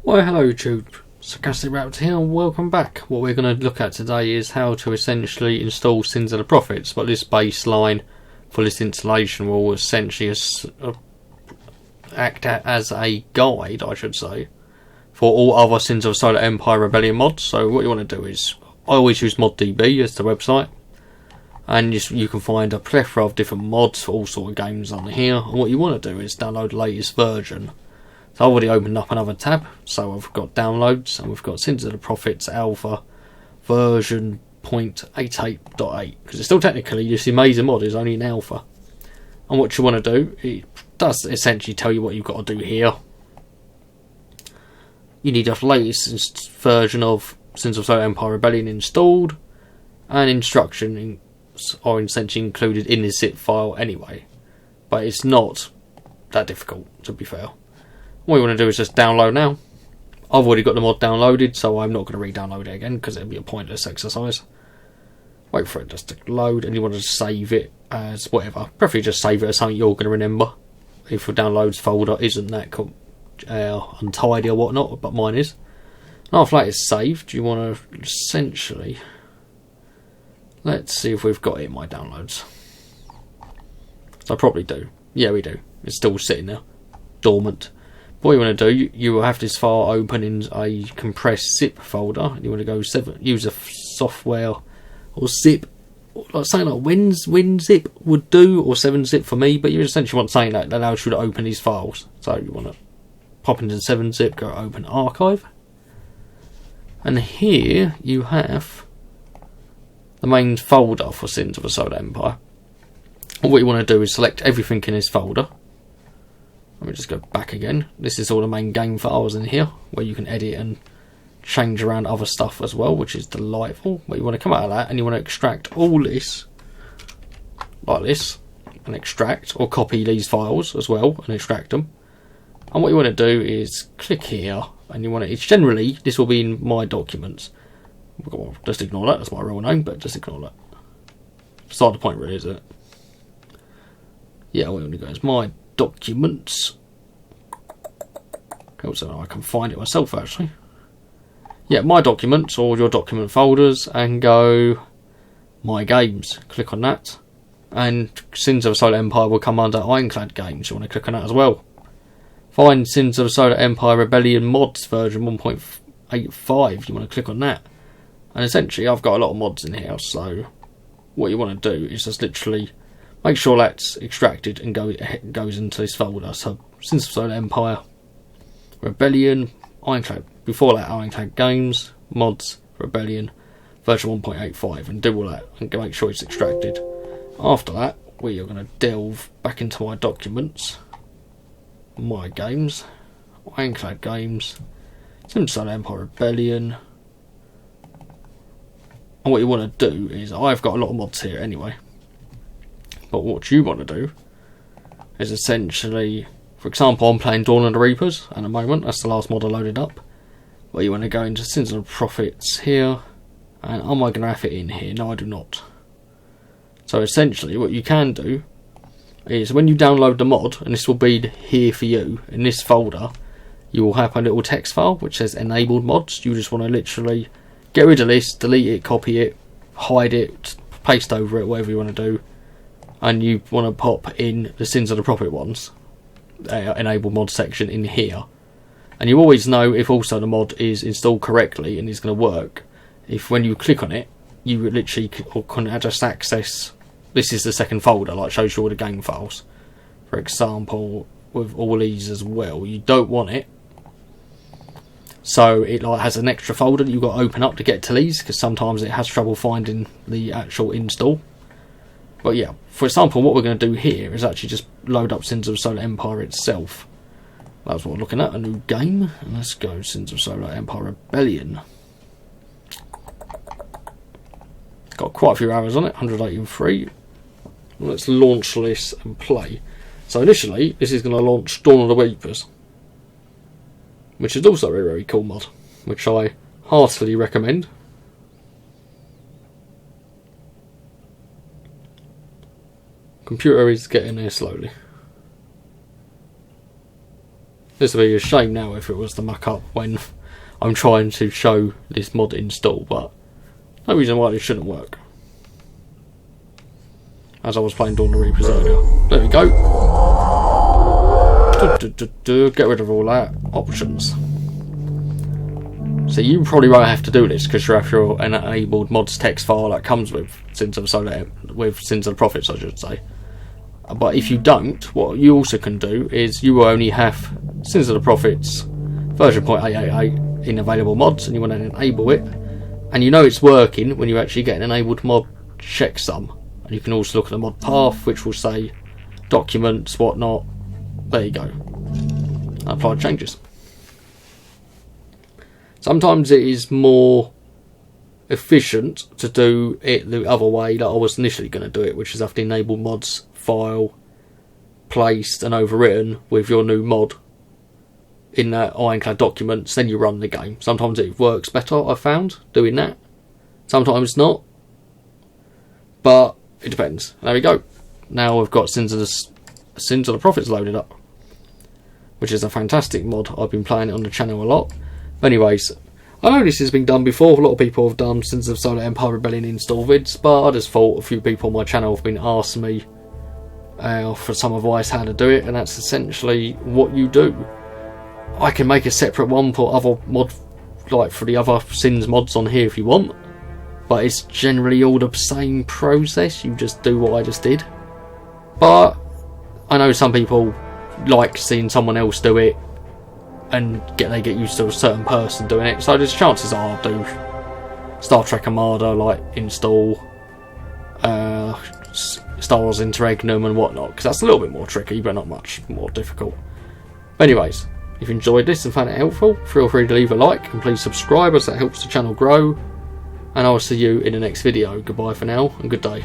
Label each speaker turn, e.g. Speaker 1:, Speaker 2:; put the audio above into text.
Speaker 1: Well, hello YouTube, Sarcastic Raptor here and welcome back. What we're going to look at today is how to essentially install Sins of the Prophets, but this baseline for this installation will essentially act as a guide, I should say, for all other Sins of Solar Empire Rebellion mods. So what you want to do is, I always use ModDB as the website, and you can find a plethora of different mods for all sort of games on here, and what you want to do is download the latest version. So I've already opened up another tab, so I've got downloads, and we've got Sins of the Prophets Alpha version 0.88.8, because it's still technically, this amazing mod is only an alpha. And what you want to do, it does essentially tell you what you've got to do here. You need the latest version of Sins of Solar Empire Rebellion installed, and instructions are essentially included in the zip file anyway. But it's not that difficult, to be fair. What you want to do is just download now. I've already got the mod downloaded, so I'm not going to re-download it again because it'd be a pointless exercise. Wait for it just to load, and you want to save it as whatever. Preferably just save it as something you're going to remember. If your downloads folder isn't that untidy or whatnot, but mine is. And after that is saved, you want to essentially... Let's see if we've got it in my downloads. I probably do. Yeah, we do. It's still sitting there, dormant. What you want to do, you will have this file open in a compressed zip folder, and you want to go use a software or zip, like something like WinZip would do, or 7-zip for me, but you essentially want something that allows you to open these files. So you want to pop into 7-zip, go open archive, and here you have the main folder for Sins of the Solar Empire. And what you want to do is select everything in this folder. Let me just go back again. This is all the main game files in here, where you can edit and change around other stuff as well, which is delightful. But you want to come out of that and you want to extract all this, like this, and extract, or copy these files as well and extract them. And what you want to do is click here, and you want to, it's generally, this will be in my documents. Well, just ignore that, that's my real name, but just ignore that. Beside the point really, isn't it? Yeah, we want to go as my documents. Also, I can find it myself actually. Yeah, my documents, or your document folders, and go my games. Click on that, and Sins of Solar Empire will come under Ironclad Games. You want to click on that as well. Find Sins of Solar Empire Rebellion mods version 1.85. You want to click on that, and essentially I've got a lot of mods in here. So what you want to do is just literally make sure that's extracted and goes into this folder. So Sins of Solar Empire Rebellion, Ironclad, before that Ironclad Games, Mods, Rebellion, version 1.85, and do all that and make sure it's extracted. After that, we are going to delve back into my documents, my games, Ironclad Games, Sins of Solar Empire Rebellion. And what you want to do is, I've got a lot of mods here anyway, but what you want to do is essentially, for example, I'm playing Dawn of the Reapers at the moment. That's the last mod I loaded up. But you want to go into Sins of the Prophets here, and am I going to have it in here? No, I do not. So essentially, what you can do is when you download the mod, and this will be here for you in this folder, you will have a little text file which says enabled mods. You just want to literally get rid of this, delete it, copy it, hide it, paste over it, whatever you want to do. And you want to pop in the Sins of the Prophet ones, enable mod section in here, and you always know if also the mod is installed correctly and is going to work if when you click on it you literally can just access, this is the second folder, like shows you all the game files, for example, with all these as well. You don't want it, so it like has an extra folder that you've got to open up to get to these, because sometimes it has trouble finding the actual install. But yeah, for example, what we're going to do here is actually just load up Sins of Solar Empire itself. That's what we're looking at, a new game. And let's go Sins of Solar Empire Rebellion. Got quite a few hours on it, 183. Let's launch this and play. So initially, this is going to launch Dawn of the Reapers, which is also a very, very cool mod, which I heartily recommend. Computer is getting there slowly. This would be a shame now if it was the muck up when I'm trying to show this mod install, but no reason why this shouldn't work. As I was playing Dawn of the Reapers earlier. There we go. Get rid of all that. Options. So you probably won't have to do this because you have your enabled mods text file that comes with Sins of the Prophets, I should say. But if you don't, what you also can do is you will only have Sins of the Prophets version 0.888 in available mods, and you want to enable it, and you know it's working when you actually get an enabled mod checksum. And you can also look at the mod path, which will say documents, whatnot. There you go. Apply changes. Sometimes it is more efficient to do it the other way that I was initially going to do it, which is have the enable mods file placed and overwritten with your new mod in that ironclad documents, then you run the game. Sometimes it works better, I've found, doing that. Sometimes not. But it depends. There we go. Now we've got Sins of the Prophets loaded up, which is a fantastic mod. I've been playing it on the channel a lot. Anyways, I know this has been done before. A lot of people have done Sins of Solar Empire Rebellion install vids, but I just thought a few people on my channel have been asking me for some advice how to do it, and that's essentially what you do. I can make a separate one for other mod, like for the other Sins mods on here if you want, but it's generally all the same process. You just do what I just did. But I know some people like seeing someone else do it, and they get used to a certain person doing it. So there's chances are I'll do Star Trek Armada, like install Star Wars Interregnum and whatnot, because that's a little bit more tricky, but not much more difficult. But anyways, if you enjoyed this and found it helpful, feel free to leave a like and please subscribe, as that helps the channel grow. And I will see you in the next video. Goodbye for now and good day.